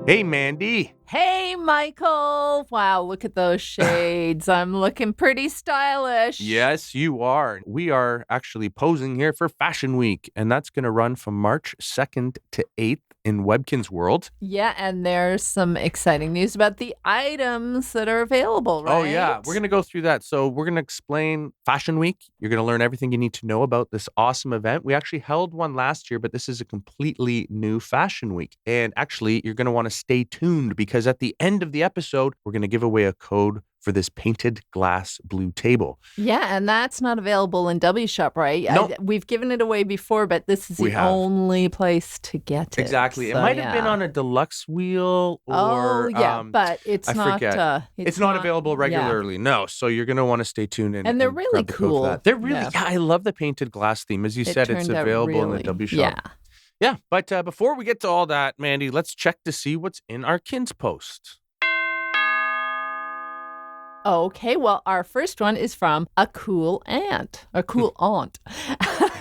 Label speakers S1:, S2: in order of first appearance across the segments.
S1: Hey, Mandy.
S2: Hey, Michael. Wow, look at those shades. I'm looking pretty stylish.
S1: Yes, you are. We are actually posing here for Fashion Week, and that's going to run from March 2nd to 8th in Webkinz World.
S2: Yeah, and there's some exciting news about the items that are available, right?
S1: Oh, yeah. We're going to go through that. So we're going to explain Fashion Week. You're going to learn everything you need to know about this awesome event. We actually held one last year, but this is a completely new Fashion Week. And actually, you're going to want to stay tuned because at the end of the episode, we're going to give away a code for this painted glass blue table.
S2: Yeah, and that's not available in W Shop, right?
S1: Nope.
S2: We've given it away before, but this is the only place to get it.
S1: Exactly.
S2: So,
S1: it might have been on a deluxe wheel or...
S2: but it's
S1: I
S2: not...
S1: forget. It's not available regularly. No. So you're going to want to stay tuned in.
S2: And they're really cool.
S1: The they're really... Yeah, I love the painted glass theme. As you said, it's available in the W Shop.
S2: Yeah.
S1: Yeah, but before we get to all that, Mandy, let's check to see what's in our Kinz post.
S2: Okay, well, our first one is from a cool aunt.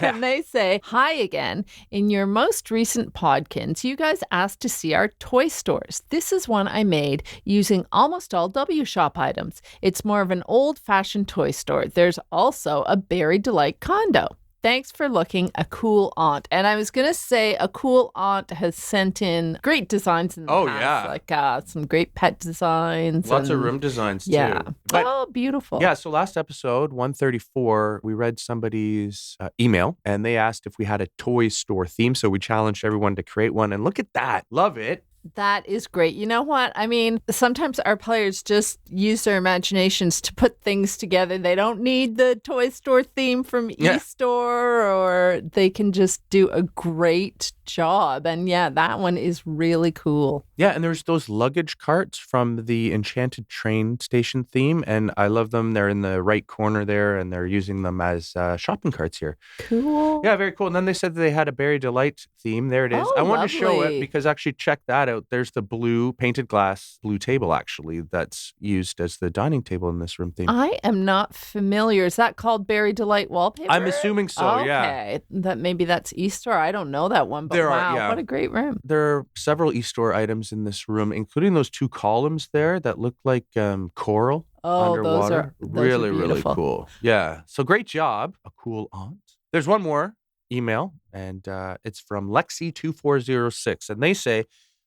S2: And they say, hi again. In your most recent Podkinz, you guys asked to see our toy stores. This is one I made using almost all W Shop items. It's more of an old-fashioned toy store. There's also a Berry Delight condo. Thanks for looking, a cool aunt. And I was going to say a cool aunt has sent in great designs in the past. Like some great pet designs.
S1: Lots of room designs, too.
S2: Yeah. But, beautiful.
S1: Yeah, so last episode, 134, we read somebody's email, and they asked if we had a toy store theme. So we challenged everyone to create one. And look at that. Love it.
S2: That is great. You know what? I mean, sometimes our players just use their imaginations to put things together. They don't need the toy store theme from eStore, or they can just do a great job. And yeah, that one is really cool.
S1: Yeah, and there's those luggage carts from the Enchanted Train Station theme, and I love them. They're in the right corner there, and they're using them as shopping carts here.
S2: Cool.
S1: Yeah, very cool. And then they said that they had a Berry Delight theme. There it is. I wanted to show it because actually check that out. There's the blue painted glass blue table actually that's used as the dining table in this room theme.
S2: I am not familiar. Is that called Berry Delight wallpaper?
S1: I'm assuming so, yeah.
S2: Okay. Maybe that's eStore. I don't know that one, but what a great room.
S1: There are several eStore items in this room, including those two columns there that look like coral underwater.
S2: Those
S1: really,
S2: are
S1: really cool. Yeah. So great job. A cool aunt. There's one more email, and it's from Lexi2406, and they say,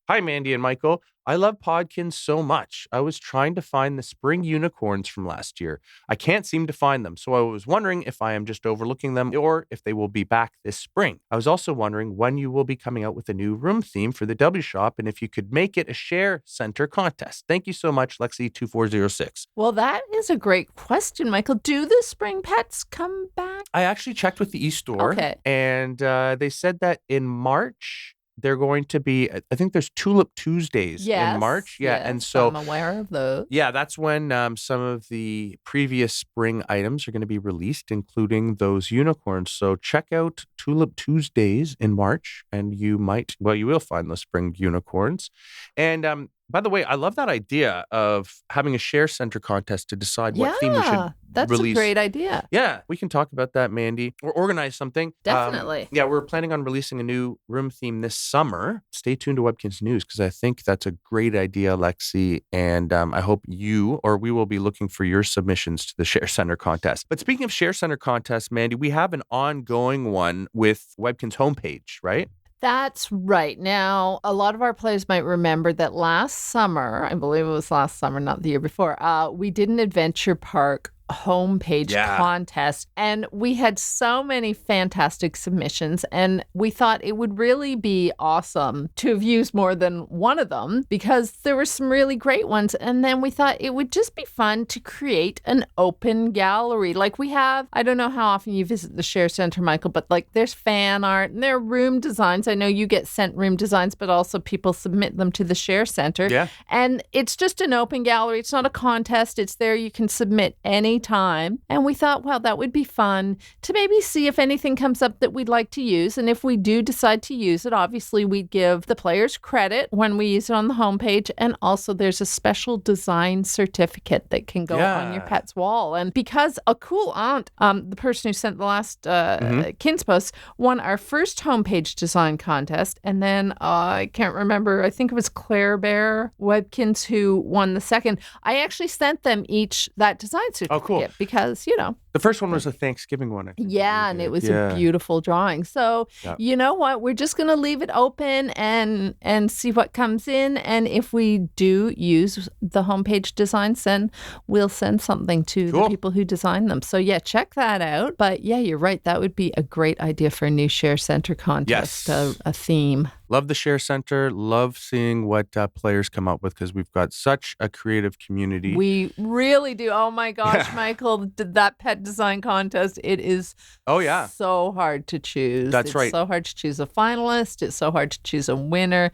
S1: hi, Mandy and Michael. I love Podkinz so much. I was trying to find the spring unicorns from last year. I can't seem to find them, so I was wondering if I am just overlooking them or if they will be back this spring. I was also wondering when you will be coming out with a new room theme for the W Shop and if you could make it a share center contest. Thank you so much, Lexi2406.
S2: Well, that is a great question, Michael. Do the spring pets come back?
S1: I actually checked with the eStore, and they said that in March, they're going to be, I think there's Tulip Tuesdays in March. Yeah.
S2: Yes,
S1: and so
S2: I'm aware of those.
S1: Yeah, that's when some of the previous spring items are going to be released, including those unicorns. So check out Tulip Tuesdays in March and you will find the spring unicorns. And by the way, I love that idea of having a share center contest to decide what theme we should release.
S2: That's a great idea.
S1: Yeah, we can talk about that, Mandy, or organize something.
S2: Definitely.
S1: We're planning on releasing a new room theme this summer. Stay tuned to Webkinz Newz because I think that's a great idea, Lexi. And I hope we will be looking for your submissions to the Share Center contest. But speaking of Share Center contests, Mandy, we have an ongoing one with Webkinz homepage, right?
S2: That's right. Now, a lot of our players might remember that last summer, I believe it was last summer, not the year before, we did an Adventure Park homepage contest, and we had so many fantastic submissions, and we thought it would really be awesome to have used more than one of them because there were some really great ones. And then we thought it would just be fun to create an open gallery like we have. I don't know how often you visit the Share Center, Michael, but like there's fan art and there are room designs. I know you get sent room designs, but also people submit them to the Share Center.
S1: Yeah.
S2: And it's just an open gallery. It's not a contest. It's there. You can submit any anytime. And we thought, well, that would be fun to maybe see if anything comes up that we'd like to use. And if we do decide to use it, obviously we'd give the players credit when we use it on the homepage. And also there's a special design certificate that can go on your pet's wall. And because a cool aunt, the person who sent the last Kinz post, won our first homepage design contest. And then I can't remember, I think it was Claire Bear Webkinz who won the second. I actually sent them each that design certificate because,
S1: the first one was a Thanksgiving one, I think.
S2: Yeah, and it was a beautiful drawing. So, you know what? We're just going to leave it open and see what comes in. And if we do use the homepage designs, then we'll send something to the people who design them. So, yeah, check that out. But, yeah, you're right. That would be a great idea for a new Share Center contest, a theme.
S1: Love the Share Center. Love seeing what players come up with because we've got such a creative community.
S2: We really do. Oh, my gosh, Michael, that pet design contest, it is so hard to choose.
S1: That's right.
S2: It's so hard to choose a finalist. It's so hard to choose a winner.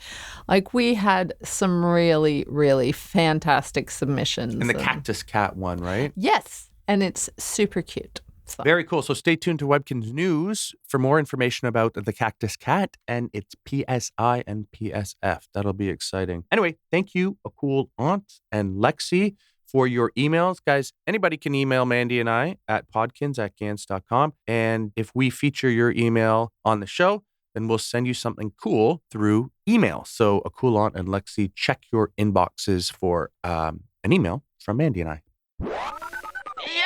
S2: Like, we had some really, really fantastic submissions.
S1: And the Cactus Cat one, right?
S2: Yes. And it's super cute. So.
S1: Very cool. So stay tuned to Webkinz Newz for more information about the Cactus Cat and its PSI and PSF. That'll be exciting. Anyway, thank you, A Cool Aunt and Lexi, for your emails. Guys, anybody can email Mandy and I at podkinz@gans.com. And if we feature your email on the show, then we'll send you something cool through email. So A Cool Aunt and Lexi, check your inboxes for an email from Mandy and I.
S3: The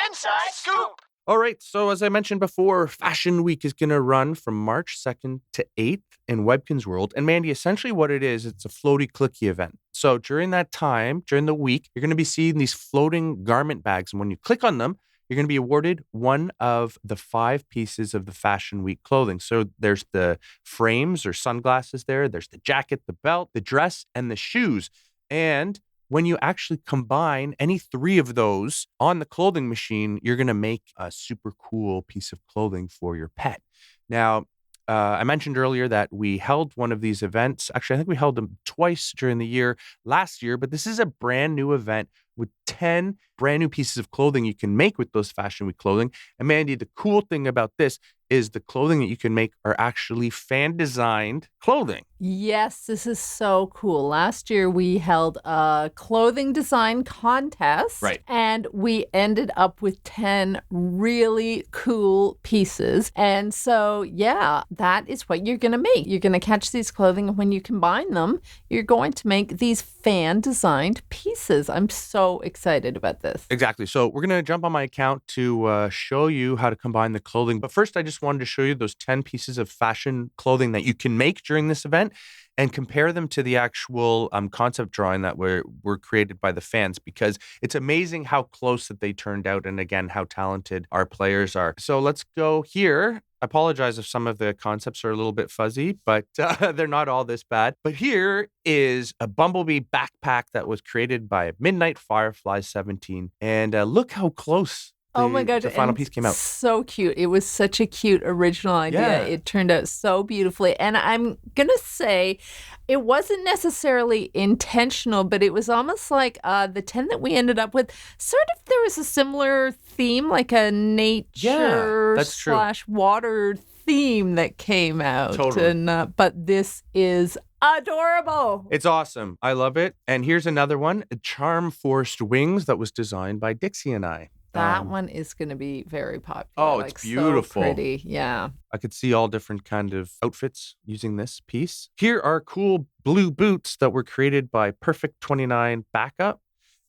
S3: Inside Scoop!
S1: All right, so as I mentioned before, Fashion Week is going to run from March 2nd to 8th in Webkinz World. And Mandy, essentially what it is, it's a floaty clicky event. So during that time, during the week, you're going to be seeing these floating garment bags. And when you click on them, you're going to be awarded one of the 5 pieces of the Fashion Week clothing. So there's the frames or sunglasses there. There's the jacket, the belt, the dress, and the shoes. And when you actually combine any 3 of those on the clothing machine, you're going to make a super cool piece of clothing for your pet. Now, I mentioned earlier that we held one of these events. Actually, I think we held them twice during the year last year, but this is a brand new event with 10 brand new pieces of clothing you can make with those Fashion Week clothing. And Mandy, the cool thing about this is the clothing that you can make are actually fan-designed clothing.
S2: Yes, this is so cool. Last year, we held a clothing design contest.
S1: Right.
S2: And we ended up with 10 really cool pieces. And so, yeah, that is what you're going to make. You're going to catch these clothing, and when you combine them, you're going to make these fan-designed pieces. I'm so excited about this.
S1: Exactly. So we're going to jump on my account to show you how to combine the clothing. But first, I just wanted to show you those 10 pieces of fashion clothing that you can make during this event and compare them to the actual concept drawing that were created by the fans, because it's amazing how close that they turned out. And again, how talented our players are. So let's go here. I apologize if some of the concepts are a little bit fuzzy, but they're not all this bad. But here is a bumblebee backpack that was created by Midnight Firefly 17. And look how close the final piece came out.
S2: So cute. It was such a cute original idea.
S1: Yeah.
S2: It turned out so beautifully. And I'm going to say it wasn't necessarily intentional, but it was almost like the 10 that we ended up with, sort of there was a similar theme, like a nature / water theme that came out.
S1: Totally.
S2: And, but this is adorable.
S1: It's awesome. I love it. And here's another one, Charm Forced Wings, that was designed by Dixie and I.
S2: That one is going to be very popular.
S1: Oh, it's beautiful.
S2: So pretty. Yeah.
S1: I could see all different kind of outfits using this piece. Here are cool blue boots that were created by Perfect 29 Backup.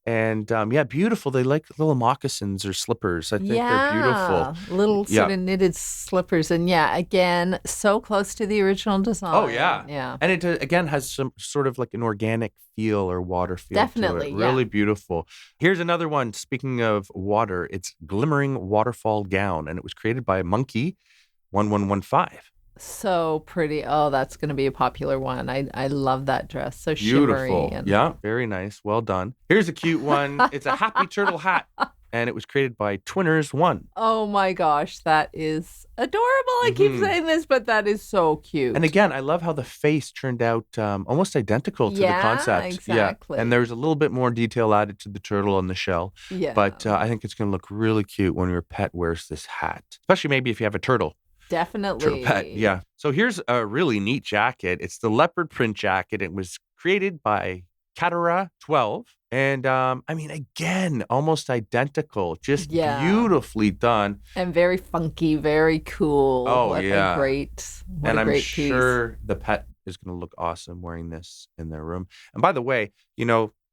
S1: And beautiful. They like little moccasins or slippers. I think they're beautiful.
S2: Little sort of knitted slippers. And again, so close to the original design.
S1: Oh, yeah.
S2: Yeah.
S1: And it, again, has some sort of like an organic feel or water feel
S2: Definitely,
S1: to it. Really beautiful. Here's another one. Speaking of water, it's Glimmering Waterfall Gown. And it was created by Monkey 1115.
S2: So pretty. Oh, that's going to be a popular one. I love that dress. So
S1: beautiful.
S2: shimmery.
S1: Yeah, very nice. Well done. Here's a cute one. It's a Happy Turtle hat and it was created by Twinners1.
S2: Oh my gosh, that is adorable. I keep saying this, but that is so cute.
S1: And again, I love how the face turned out almost identical to the concept.
S2: Exactly.
S1: Yeah, and there's a little bit more detail added to the turtle on the shell.
S2: Yeah.
S1: But I think it's going to look really cute when your pet wears this hat, especially maybe if you have a turtle.
S2: Definitely.
S1: Turtle pet, yeah. So here's a really neat jacket. It's the leopard print jacket. It was created by Catara 12. And I mean, again, almost identical, just beautifully done.
S2: And very funky, very cool.
S1: Oh,
S2: what
S1: yeah.
S2: A great, what
S1: and
S2: a
S1: I'm
S2: great
S1: sure
S2: piece.
S1: the pet is going to look awesome wearing this in their room. And by the way,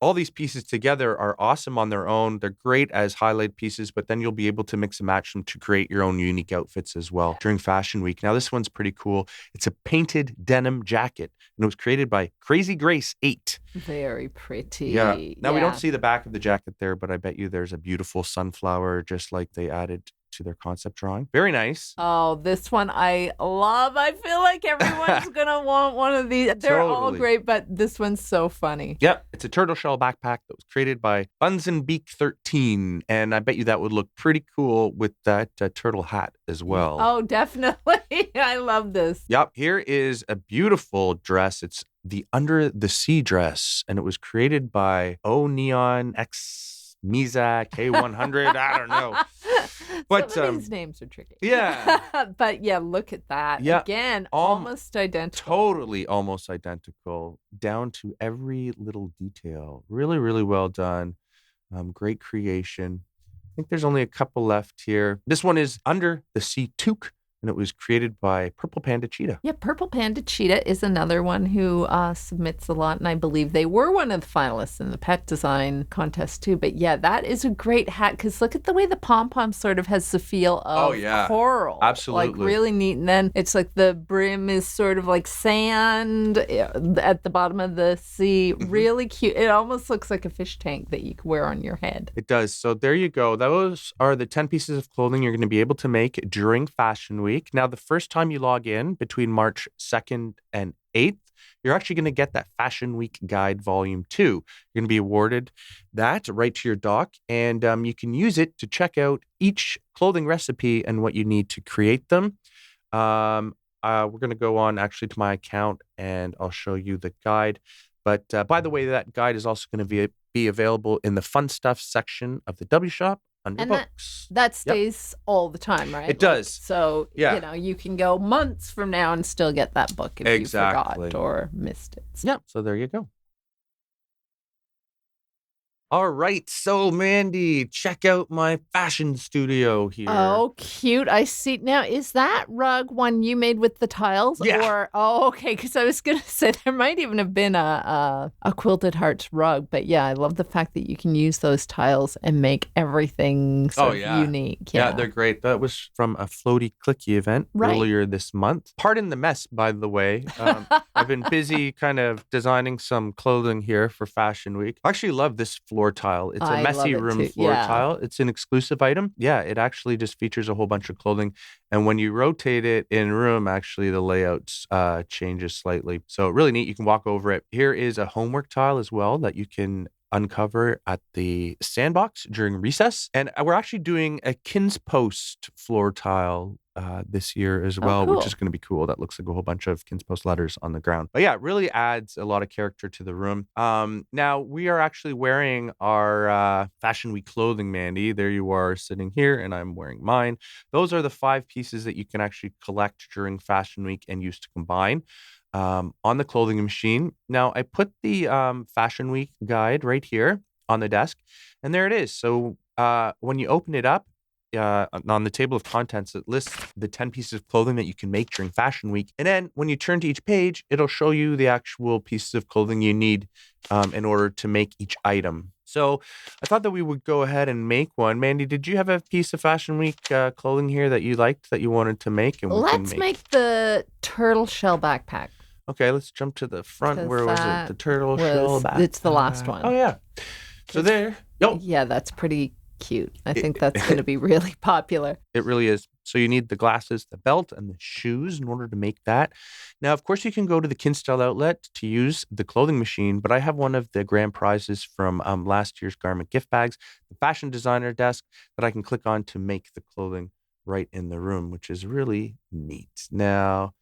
S1: all these pieces together are awesome on their own. They're great as highlight pieces, but then you'll be able to mix and match them to create your own unique outfits as well during Fashion Week. Now, this one's pretty cool. It's a painted denim jacket, and it was created by Crazy Grace 8.
S2: Very pretty.
S1: Yeah. Now, we don't see the back of the jacket there, but I bet you there's a beautiful sunflower just like they added to their concept drawing. Very nice.
S2: Oh, this one I love. I feel like everyone's going to want one of these. They're all great, but this one's so funny.
S1: Yep. It's a turtle shell backpack that was created by Buns and Beak 13. And I bet you that would look pretty cool with that turtle hat as well.
S2: Oh, definitely. I love this.
S1: Yep. Here is a beautiful dress. It's the Under the Sea dress, and it was created by O Neon X Misa K100. I don't know. But
S2: some of these names are tricky.
S1: Yeah.
S2: But yeah, look at that.
S1: Yeah.
S2: Again, almost identical.
S1: Totally almost identical, down to every little detail. Really, really well done. Great creation. I think there's only a couple left here. This one is Under the Sea Toque, and it was created by Purple Panda Cheetah.
S2: Yeah, Purple Panda Cheetah is another one who submits a lot, and I believe they were one of the finalists in the pet design contest too. But yeah, that is a great hat, because look at the way the pom-pom sort of has the feel of coral.
S1: Absolutely.
S2: Like really neat. And then it's like the brim is sort of like sand at the bottom of the sea. Mm-hmm. Really cute. It almost looks like a fish tank that you could wear on your head.
S1: It does. So there you go. Those are the 10 pieces of clothing you're going to be able to make during Fashion Week. Now, the first time you log in between March 2nd and 8th, you're actually going to get that Fashion Week Guide Volume 2. You're going to be awarded that right to your dock, and you can use it to check out each clothing recipe and what you need to create them. We're going to go on actually to my account, and I'll show you the guide. But by the way, that guide is also going to be available in the Fun Stuff section of the W Shop. Under books.
S2: That stays all the time, right?
S1: It does.
S2: So, you can go months from now and still get that book if you forgot or missed it.
S1: Yeah, so there you go. All right, so Mandy, check out my fashion studio here.
S2: Oh, cute. I see. Now, is that rug one you made with the tiles?
S1: Yeah.
S2: Okay, because I was going to say there might even have been a Quilted Hearts rug. But yeah, I love the fact that you can use those tiles and make everything so unique.
S1: Yeah, they're great. That was from a Floaty Clicky event earlier this month. Pardon the mess, by the way. I've been busy kind of designing some clothing here for Fashion Week. I actually love this floor tile. It's a messy room floor tile. It's an exclusive item. Yeah, it actually just features a whole bunch of clothing. And when you rotate it in room, actually the layout changes slightly. So really neat. You can walk over it. Here is a homework tile as well that you can uncover at the sandbox during recess. And we're actually doing a Kins Post floor tile this year as well, which is going to be cool. That looks like a whole bunch of Kins Post letters on the ground. But yeah, it really adds a lot of character to the room. Now, we are actually wearing our Fashion Week clothing, Mandy. There you are sitting here, and I'm wearing mine. Those are the 5 pieces that you can actually collect during Fashion Week and use to combine on the clothing machine. Now, I put the Fashion Week guide right here on the desk, and there it is. So when you open it up, on the table of contents, it lists the 10 pieces of clothing that you can make during Fashion Week. And then when you turn to each page, it'll show you the actual pieces of clothing you need in order to make each item. So I thought that we would go ahead and make one. Mandy, did you have a piece of Fashion Week clothing here that you liked that you wanted to make? And
S2: let's make the turtle shell backpack.
S1: Okay, let's jump to the front. Where was it? The turtle shell backpack.
S2: It's the last one.
S1: Oh, yeah. So there.
S2: Yeah, that's pretty cute. I think that's going to be really popular.
S1: It really is. So you need the glasses, the belt, and the shoes in order to make that. Now, of course, you can go to the Kinstyle outlet to use the clothing machine, but I have one of the grand prizes from last year's garment gift bags, the fashion designer desk, that I can click on to make the clothing right in the room, which is really neat. Now,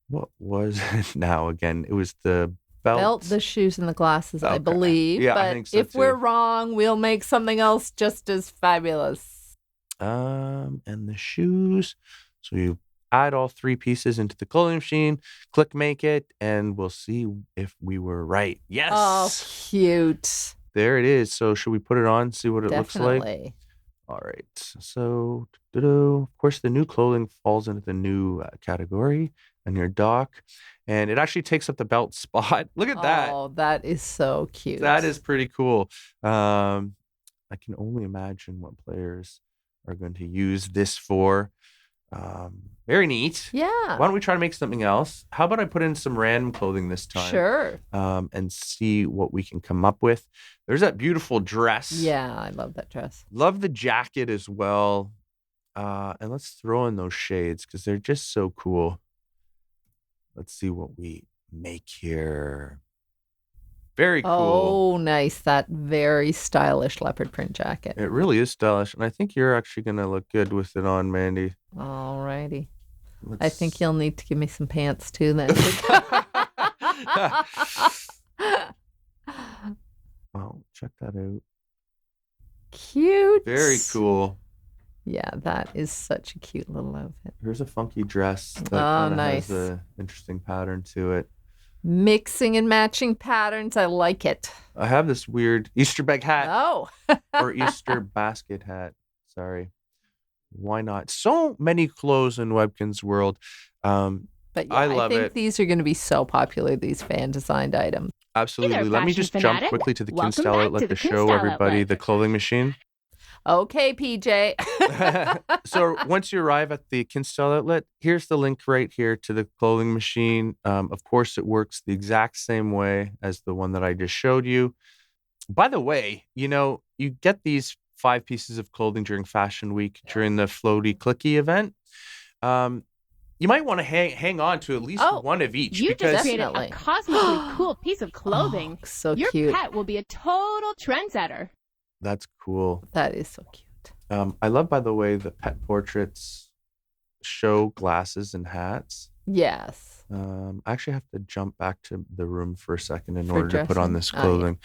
S1: what was it now again? It was the belt,
S2: the shoes, and the glasses, I
S1: Okay.
S2: believe.
S1: Yeah,
S2: but
S1: I think so
S2: if
S1: too.
S2: we're wrong, we'll make something else just as fabulous.
S1: And the shoes. So you add all 3 pieces into the clothing machine, click make it, and we'll see if we were right. Yes.
S2: Oh, cute.
S1: There it is. So should we put it on, see what it looks like?
S2: Definitely.
S1: All right. So, of course, the new clothing falls into the new category on your dock, and it actually takes up the belt spot. Look at that.
S2: Oh, that is so cute.
S1: That is pretty cool. I can only imagine what players are going to use this for. Very neat.
S2: Yeah.
S1: Why don't we try to make something else? How about I put in some random clothing this time?
S2: Sure.
S1: And see what we can come up with. There's that beautiful dress.
S2: Yeah, I love that dress.
S1: Love the jacket as well. And let's throw in those shades because they're just so cool. Let's see what we make here. Very cool.
S2: Oh, nice. That very stylish leopard print jacket.
S1: It really is stylish. And I think you're actually going to look good with it on, Mandy.
S2: All righty. I think you'll need to give me some pants too then.
S1: Oh, check that out.
S2: Cute.
S1: Very cool.
S2: Yeah, that is such a cute little outfit.
S1: Here's a funky dress that
S2: nice.
S1: has an interesting pattern to it.
S2: Mixing and matching patterns. I like it.
S1: I have this weird Easter egg hat
S2: Oh.
S1: or Easter basket hat. Sorry. Why not? So many clothes in Webkinz world.
S2: But yeah,
S1: I love
S2: think
S1: it.
S2: these are going to be so popular, these fan designed items.
S1: Absolutely.
S4: Hey there,
S1: Let me
S4: fashion
S1: just
S4: fanatic.
S1: jump quickly to the
S4: Welcome
S1: Kinstyle
S4: back
S1: outlet
S4: to
S1: to
S4: the
S1: show
S4: Kinstyle
S1: everybody
S4: outlet.
S1: the clothing machine.
S2: Okay, PJ.
S1: So once you arrive at the Kinstyle outlet, here's the link right here to the clothing machine. Of course, it works the exact same way as the one that I just showed you. By the way, you get these 5 pieces of clothing during Fashion Week during the Floaty Clicky event. You might want to hang on to at least one of each.
S4: You
S1: because
S4: just created
S2: Definitely.
S4: a cosmically cool piece of clothing.
S2: Oh, so
S4: Your
S2: cute.
S4: pet will be a total trendsetter.
S1: That's cool.
S2: That is so cute.
S1: I love, by the way, the pet portraits show glasses and hats.
S2: Yes.
S1: I actually have to jump back to the room for a second in
S2: For
S1: order to put on
S2: dressing?
S1: this
S2: Oh, yeah.
S1: clothing.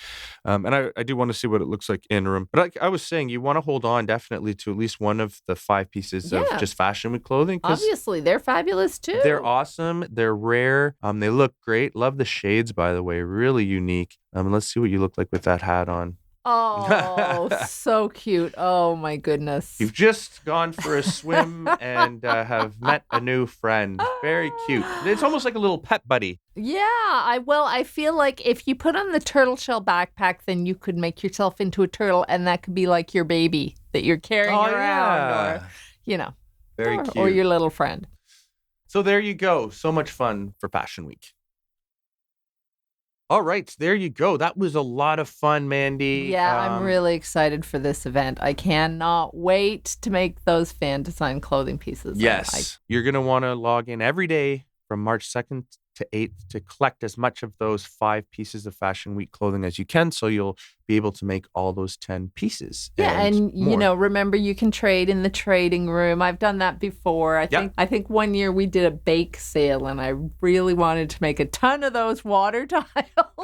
S1: And I do want to see what it looks like in room. But like I was saying, you want to hold on definitely to at least one of the 5 pieces of
S2: Yeah.
S1: just Fashion Week clothing. 'Cause
S2: Obviously, they're fabulous too.
S1: they're awesome. They're rare. They look great. Love the shades, by the way. Really unique. Let's see what you look like with that hat on.
S2: Oh, so cute. Oh, my goodness.
S1: You've just gone for a swim and have met a new friend. Very cute. It's almost like a little pet buddy.
S2: Yeah, I feel like if you put on the turtle shell backpack, then you could make yourself into a turtle, and that could be like your baby that you're carrying around, or
S1: Very cute.
S2: or your little friend.
S1: So there you go. So much fun for Fashion Week. All right, there you go. That was a lot of fun, Mandy.
S2: Yeah, I'm really excited for this event. I cannot wait to make those fan design clothing pieces.
S1: Yes, you're going to want to log in every day from March 2nd to 8th to collect as much of those 5 pieces of Fashion Week clothing as you can, so you'll be able to make all those 10 pieces.
S2: Yeah, and
S1: more.
S2: remember you can trade in the trading room. I've done that before. I think one year we did a bake sale, and I really wanted to make a ton of those water tiles.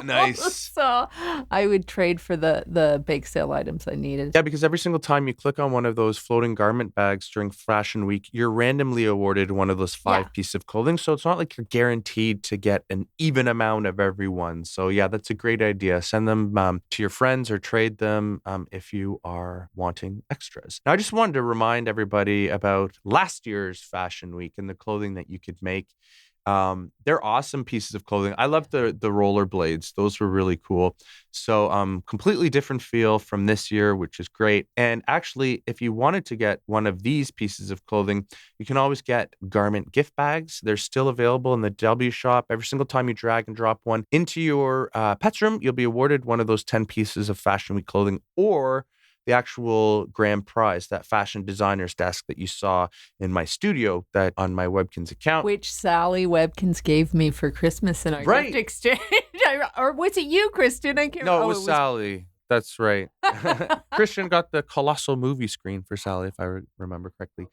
S1: Nice.
S2: So I would trade for the bake sale items I needed.
S1: Yeah, because every single time you click on one of those floating garment bags during Fashion Week, you're randomly awarded one of those 5 pieces of clothing. So it's not like you're guaranteed to get an even amount of every one. So yeah, that's a great idea. Send them to your friends or trade them if you are wanting extras. Now, I just wanted to remind everybody about last year's Fashion Week and the clothing that you could make. They're awesome pieces of clothing. I love the rollerblades. Those were really cool. So completely different feel from this year, which is great. And actually, if you wanted to get one of these pieces of clothing, you can always get garment gift bags. They're still available in the W shop. Every single time you drag and drop one into your pet's room, you'll be awarded one of those 10 pieces of Fashion Week clothing. Or the actual grand prize, that fashion designer's desk that you saw in my studio that on my Webkinz account.
S2: Which Sally Webkinz gave me for Christmas in our gift exchange. Or was it you, Kristen? I can't
S1: No, it was Sally. That's right. Christian got the colossal movie screen for Sally, if I remember correctly.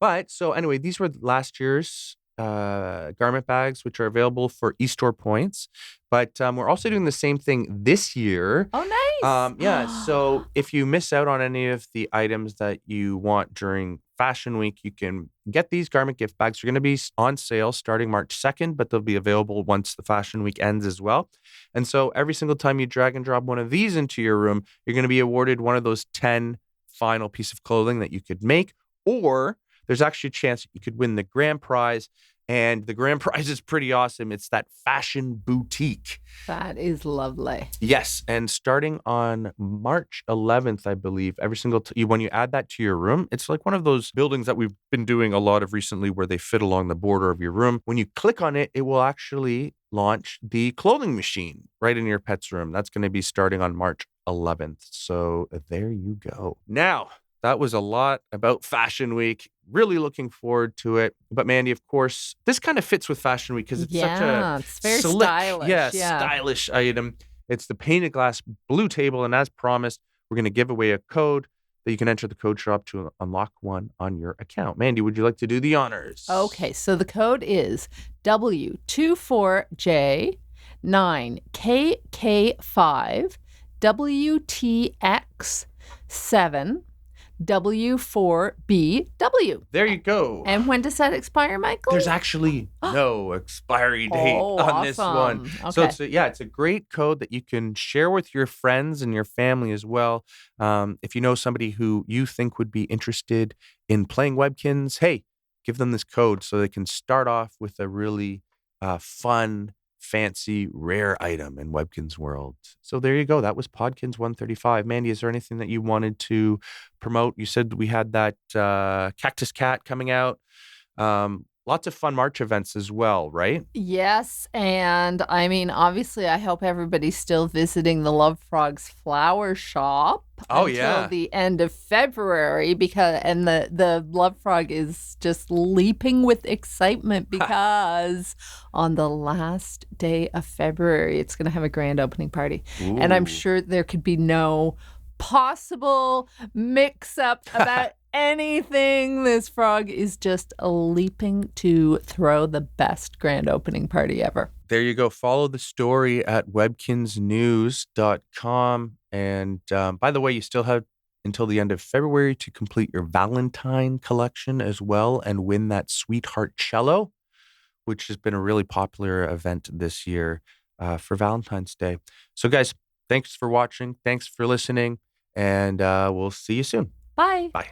S1: But so anyway, these were last year's garment bags, which are available for eStore points. But we're also doing the same thing this year.
S2: Oh, nice.
S1: Yeah. So if you miss out on any of the items that you want during Fashion Week, you can get these garment gift bags. They're going to be on sale starting March 2nd, but they'll be available once the Fashion Week ends as well. And so every single time you drag and drop one of these into your room, you're going to be awarded one of those 10 final piece of clothing that you could make, or there's actually a chance you could win the grand prize. And the grand prize is pretty awesome. It's that fashion boutique.
S2: That is lovely.
S1: Yes. And starting on March 11th, I believe, every single when you add that to your room, it's like one of those buildings that we've been doing a lot of recently where they fit along the border of your room. When you click on it, it will actually launch the clothing machine right in your pet's room. That's going to be starting on March 11th. So there you go. Now, that was a lot about Fashion Week. Really looking forward to it. But Mandy, of course, this kind of fits with Fashion Week because it's such a
S2: it's very
S1: slick,
S2: stylish.
S1: Stylish item. It's the painted glass blue table. And as promised, we're going to give away a code that you can enter the code shop to unlock one on your account. Mandy, would you like to do the honors?
S2: Okay, so the code is W24J9KK5 WTX7 W4BW.
S1: There you go.
S2: And when does that expire, Michael?
S1: There's actually no expiry date on this one.
S2: Okay.
S1: So it's a great code that you can share with your friends and your family as well. If you know somebody who you think would be interested in playing Webkinz, hey, give them this code so they can start off with a really fun, fancy, rare item in Webkinz world. So there you go. That was Podkinz 135. Mandy, is there anything that you wanted to promote? You said we had that Cactus Cat coming out. Lots of fun March events as well, right?
S2: Yes. And I mean, obviously, I hope everybody's still visiting the Love Frog's flower shop until the end of February and the Love Frog is just leaping with excitement because on the last day of February, it's going to have a grand opening party.
S1: Ooh.
S2: And I'm sure there could be no possible mix-up about anything. This frog is just leaping to throw the best grand opening party ever.
S1: There you go. Follow the story at webkinznewz.com. And by the way, you still have until the end of February to complete your Valentine collection as well and win that Sweetheart Cello, which has been a really popular event this year for Valentine's Day. So guys, thanks for watching. Thanks for listening. And we'll see you soon.
S2: Bye.
S1: Bye.